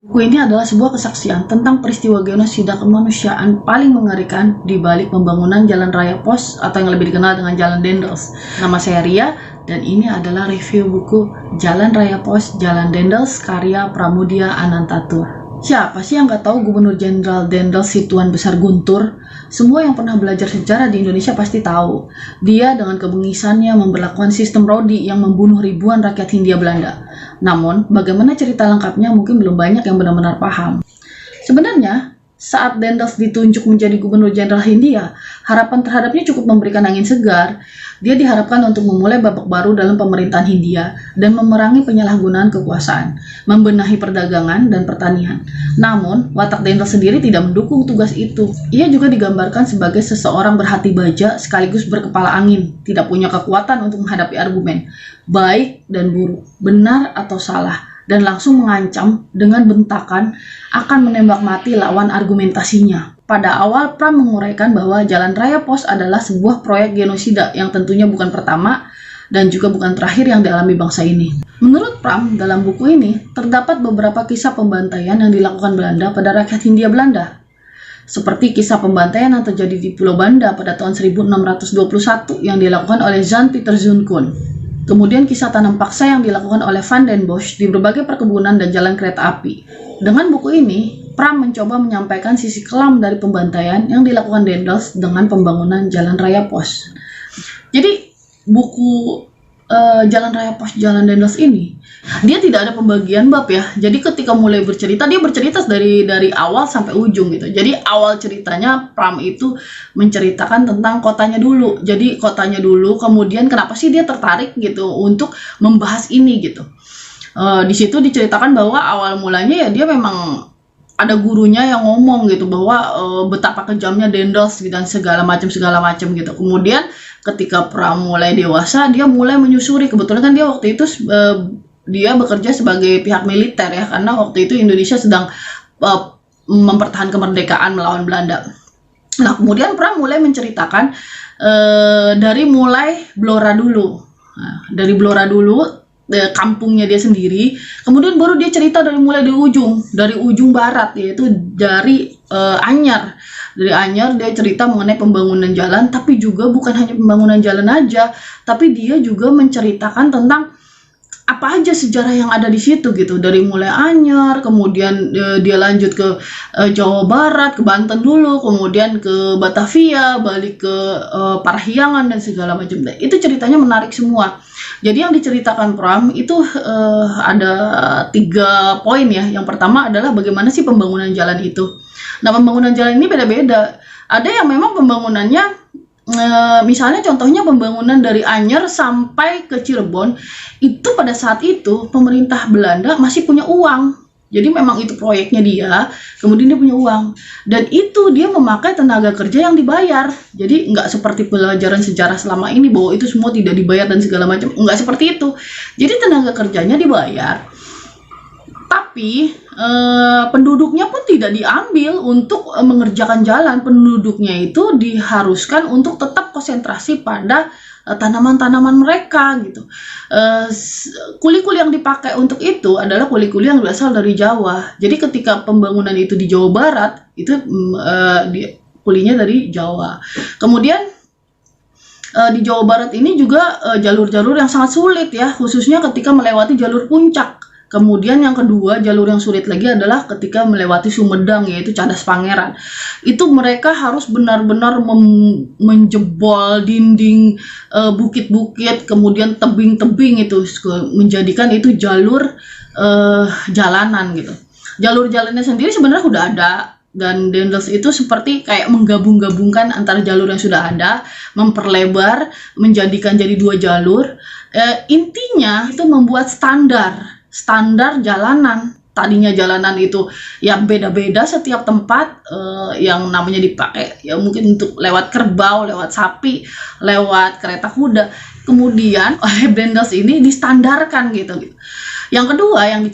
Buku ini adalah sebuah kesaksian tentang peristiwa genosida kemanusiaan paling mengerikan di balik pembangunan Jalan Raya Pos atau yang lebih dikenal dengan Jalan Dendels. Nama saya Ria dan ini adalah review buku Jalan Raya Pos, Jalan Dendels karya Pramudia Anantatur. Siapa sih yang nggak tahu Gubernur Jenderal Dendels si Tuan Besar Guntur? Semua yang pernah belajar sejarah di Indonesia pasti tahu. Dia dengan kebengisannya memberlakukan sistem rodi yang membunuh ribuan rakyat Hindia Belanda. Namun, bagaimana cerita lengkapnya mungkin belum banyak yang benar-benar paham. Sebenarnya, saat Dendels ditunjuk menjadi Gubernur Jenderal Hindia, harapan terhadapnya cukup memberikan angin segar. Dia diharapkan untuk memulai babak baru dalam pemerintahan Hindia dan memerangi penyalahgunaan kekuasaan, membenahi perdagangan dan pertanian. Namun, watak Dendels sendiri tidak mendukung tugas itu. Ia juga digambarkan sebagai seseorang berhati baja sekaligus berkepala angin, tidak punya kekuatan untuk menghadapi argumen, baik dan buruk, benar atau salah, dan langsung mengancam dengan bentakan akan menembak mati lawan argumentasinya. Pada awal, Pram menguraikan bahwa Jalan Raya Pos adalah sebuah proyek genosida yang tentunya bukan pertama dan juga bukan terakhir yang dialami bangsa ini. Menurut Pram, dalam buku ini terdapat beberapa kisah pembantaian yang dilakukan Belanda pada rakyat Hindia Belanda. Seperti kisah pembantaian yang terjadi di Pulau Banda pada tahun 1621 yang dilakukan oleh Jan Pieter Zoon. Kemudian kisah tanam paksa yang dilakukan oleh Van den Bosch di berbagai perkebunan dan jalan kereta api. Dengan buku ini, Pram mencoba menyampaikan sisi kelam dari pembantaian yang dilakukan Dendels dengan pembangunan Jalan Raya Pos. Jadi, buku Jalan Raya Pos, Jalan Dendels ini, dia tidak ada pembagian bab ya. Jadi ketika mulai bercerita, dia bercerita dari awal sampai ujung gitu. Jadi awal ceritanya Pram itu menceritakan tentang kotanya dulu. Jadi kotanya dulu, kemudian kenapa sih dia tertarik gitu untuk membahas ini gitu. Di situ diceritakan bahwa awal mulanya ya dia memang ada gurunya yang ngomong gitu bahwa betapa kejamnya Dendels dan segala macam gitu. Kemudian ketika Pram mulai dewasa, dia mulai menyusuri. Kebetulan kan dia waktu itu dia bekerja sebagai pihak militer ya, karena waktu itu Indonesia sedang mempertahankan kemerdekaan melawan Belanda. Nah, kemudian Pram mulai menceritakan dari mulai Blora dulu. Nah, dari Blora dulu, kampungnya dia sendiri, kemudian baru dia cerita dari mulai dari ujung barat, yaitu dari Anyar. Dari Anyar dia cerita mengenai pembangunan jalan, tapi juga bukan hanya pembangunan jalan aja, tapi dia juga menceritakan tentang apa aja sejarah yang ada di situ gitu. Dari mulai Anyar, kemudian dia lanjut ke Jawa Barat, ke Banten dulu, kemudian ke Batavia, balik ke Parahyangan dan segala macam. Itu ceritanya menarik semua. Jadi yang diceritakan Pram itu ada 3 poin ya. Yang pertama adalah bagaimana sih pembangunan jalan itu. Nah, pembangunan jalan ini beda-beda. Ada yang memang pembangunannya misalnya contohnya pembangunan dari Anyer sampai ke Cirebon, itu pada saat itu pemerintah Belanda masih punya uang. Jadi memang itu proyeknya dia, kemudian dia punya uang. Dan itu dia memakai tenaga kerja yang dibayar. Jadi nggak seperti pelajaran sejarah selama ini bahwa itu semua tidak dibayar dan segala macam. Nggak seperti itu. Jadi tenaga kerjanya dibayar. Tapi penduduknya pun tidak diambil untuk mengerjakan jalan. Penduduknya itu diharuskan untuk tetap konsentrasi pada tanaman-tanaman mereka gitu. Kuli-kuli yang dipakai untuk itu adalah kuli-kuli yang berasal dari Jawa. Jadi ketika pembangunan itu di Jawa Barat, itu kulinya dari Jawa. Kemudian di Jawa Barat ini juga jalur-jalur yang sangat sulit ya, khususnya ketika melewati jalur puncak. Kemudian yang kedua, jalur yang sulit lagi adalah ketika melewati Sumedang, yaitu Cadas Pangeran. Itu mereka harus benar-benar menjebol dinding bukit-bukit, kemudian tebing-tebing itu, menjadikan itu jalur jalanan gitu. Jalur jalannya sendiri sebenarnya sudah ada, dan Dendels itu seperti kayak menggabung-gabungkan antara jalur yang sudah ada, memperlebar, menjadikan jadi 2 jalur. Intinya itu membuat standar jalanan. Tadinya jalanan itu yang beda-beda setiap tempat, yang namanya dipakai ya mungkin untuk lewat kerbau, lewat sapi, lewat kereta kuda. Kemudian oleh Dendels ini distandarkan gitu. Yang kedua yang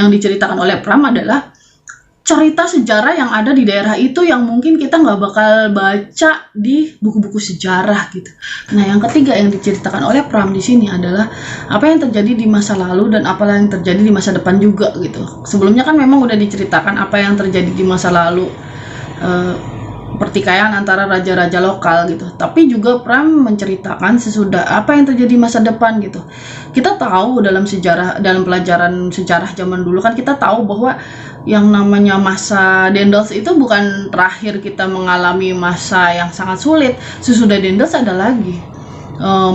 diceritakan oleh Pram adalah cerita sejarah yang ada di daerah itu yang mungkin kita nggak bakal baca di buku-buku sejarah gitu. Nah, yang ketiga yang diceritakan oleh Pram di sini adalah apa yang terjadi di masa lalu dan apa yang terjadi di masa depan juga gitu. Sebelumnya kan memang udah diceritakan apa yang terjadi di masa lalu, pertikaian antara raja-raja lokal gitu. Tapi juga Pram menceritakan sesudah apa yang terjadi di masa depan gitu. Kita tahu dalam sejarah, dalam pelajaran sejarah zaman dulu kan kita tahu bahwa yang namanya masa Dendels itu bukan terakhir kita mengalami masa yang sangat sulit. Sesudah Dendels ada lagi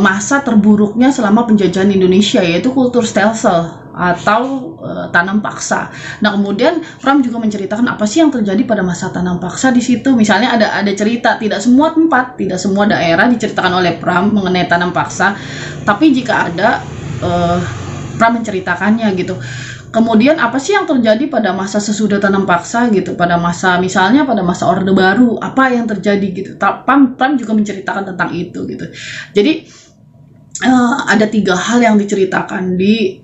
masa terburuknya selama penjajahan Indonesia, yaitu kultur stelsel atau tanam paksa. Nah, kemudian Pram juga menceritakan apa sih yang terjadi pada masa tanam paksa di situ. Misalnya ada cerita, tidak semua tempat, tidak semua daerah diceritakan oleh Pram mengenai tanam paksa, tapi jika ada Pram menceritakannya gitu. Kemudian apa sih yang terjadi pada masa sesudah tanam paksa gitu, pada masa misalnya pada masa Orde Baru, apa yang terjadi gitu. Pram juga menceritakan tentang itu gitu. Jadi ada 3 hal yang diceritakan di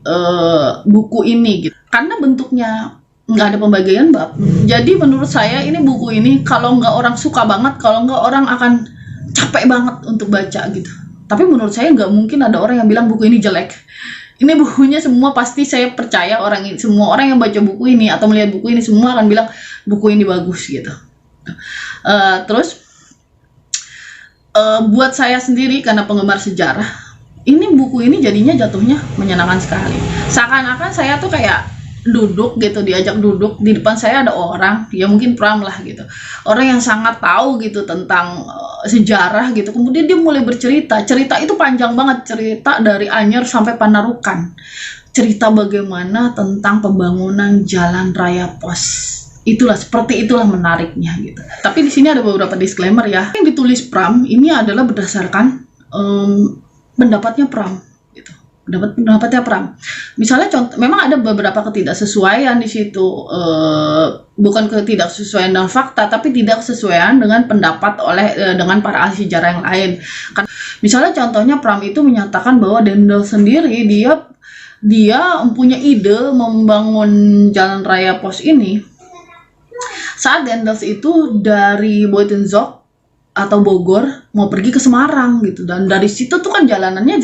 buku ini gitu. Karena bentuknya nggak ada pembagian bab, jadi menurut saya ini buku ini kalau nggak orang suka banget, kalau nggak orang akan capek banget untuk baca gitu. Tapi menurut saya nggak mungkin ada orang yang bilang buku ini jelek. Ini bukunya semua pasti saya percaya semua orang yang baca buku ini atau melihat buku ini semua akan bilang buku ini bagus gitu. Terus buat saya sendiri karena penggemar sejarah, ini buku ini jadinya jatuhnya menyenangkan sekali. Seakan-akan saya tuh kayak duduk gitu, diajak duduk, di depan saya ada orang, ya mungkin Pram lah gitu, orang yang sangat tahu gitu tentang sejarah gitu. Kemudian dia mulai cerita itu panjang banget, cerita dari Anyer sampai Panarukan, cerita bagaimana tentang pembangunan jalan raya pos. Seperti itulah menariknya gitu. Tapi di sini ada beberapa disclaimer ya. Yang ditulis Pram ini adalah berdasarkan pendapatnya Pram gitu. Pendapatnya Pram. Misalnya contoh, memang ada beberapa ketidaksesuaian di situ, bukan ketidaksesuaian dengan fakta, tapi tidak sesuaian dengan pendapat dengan para ahli sejarah yang lain. Misalnya contohnya Pram itu menyatakan bahwa Dendels sendiri dia mempunyai ide membangun jalan raya pos ini saat Dendels itu dari Buitenzorg atau Bogor mau pergi ke Semarang gitu, dan dari situ tuh kan jalanannya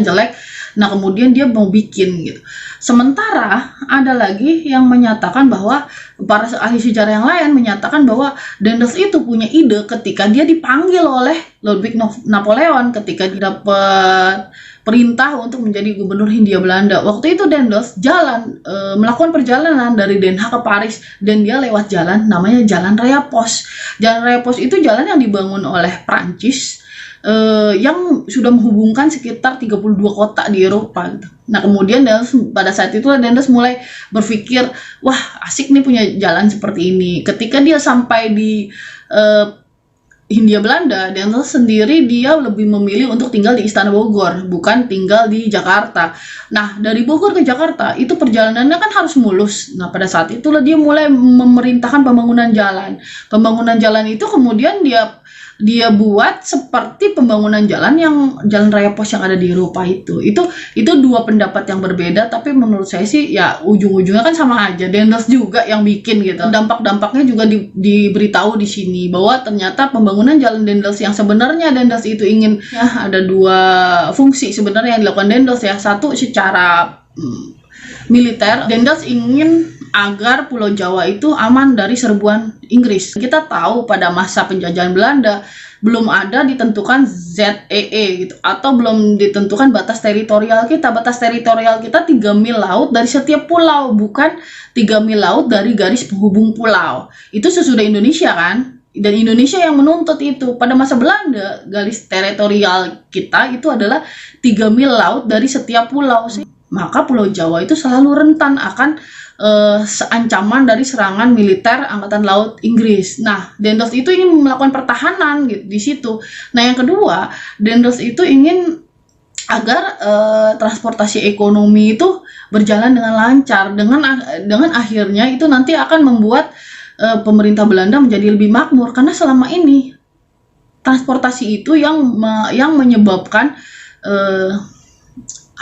jelek. Nah, kemudian dia mau bikin gitu. Sementara ada lagi yang menyatakan bahwa para ahli sejarah yang lain menyatakan bahwa Dendels itu punya ide ketika dia dipanggil oleh Ludwig Napoleon ketika dia dapat perintah untuk menjadi gubernur Hindia Belanda. Waktu itu Dendels melakukan perjalanan dari Den Haag ke Paris, dan dia lewat jalan namanya Jalan Raya Pos. Jalan Raya Pos itu jalan yang dibangun oleh Prancis yang sudah menghubungkan sekitar 32 kota di Eropa gitu. Nah, kemudian pada saat itu Dendels mulai berpikir, wah asik nih punya jalan seperti ini. Ketika dia sampai di Hindia Belanda, Dendels sendiri dia lebih memilih untuk tinggal di Istana Bogor, bukan tinggal di Jakarta. Nah, dari Bogor ke Jakarta itu perjalanannya kan harus mulus. Nah, pada saat itulah dia mulai memerintahkan pembangunan jalan. Pembangunan jalan itu kemudian dia buat seperti pembangunan jalan raya pos yang ada di Eropa itu. Itu 2 pendapat yang berbeda, tapi menurut saya sih ya ujung-ujungnya kan sama aja. Dendels juga yang bikin gitu. Dampak-dampaknya juga diberitahu di sini bahwa ternyata pembangunan jalan Dendels yang sebenarnya Dendels itu ingin ya ada 2 fungsi sebenarnya yang dilakukan Dendels ya. Satu secara militer, Dendels ingin agar Pulau Jawa itu aman dari serbuan Inggris. Kita tahu pada masa penjajahan Belanda belum ada ditentukan ZEE gitu, atau belum ditentukan batas teritorial kita. Batas teritorial kita 3 mil laut dari setiap pulau, bukan 3 mil laut dari garis penghubung pulau. Itu sesudah Indonesia kan? Dan Indonesia yang menuntut itu. Pada masa Belanda, garis teritorial kita itu adalah 3 mil laut dari setiap pulau. Maka Pulau Jawa itu selalu rentan akan ancaman dari serangan militer Angkatan Laut Inggris. Nah, Dendels itu ingin melakukan pertahanan gitu di situ. Nah, yang kedua, Dendels itu ingin agar transportasi ekonomi itu berjalan dengan lancar. Dengan akhirnya itu nanti akan membuat pemerintah Belanda menjadi lebih makmur, karena selama ini transportasi itu yang menyebabkan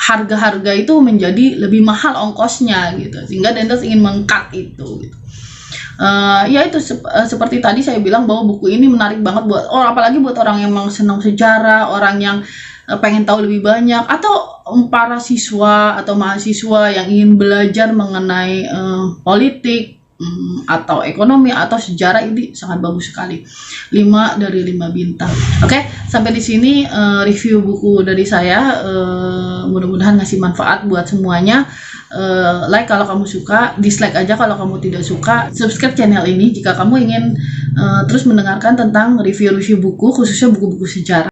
harga-harga itu menjadi lebih mahal ongkosnya gitu, sehingga Dendels ingin meng-cut itu gitu. Ya itu seperti tadi saya bilang bahwa buku ini menarik banget buat apalagi buat orang yang memang senang sejarah, orang yang pengen tahu lebih banyak, atau para siswa atau mahasiswa yang ingin belajar mengenai politik atau ekonomi atau sejarah. Ini sangat bagus sekali. 5 dari 5 bintang. Oke, sampai di sini review buku dari saya. Mudah-mudahan ngasih manfaat buat semuanya. Like kalau kamu suka, dislike aja kalau kamu tidak suka. Subscribe channel ini jika kamu ingin terus mendengarkan tentang review-review buku, khususnya buku-buku sejarah.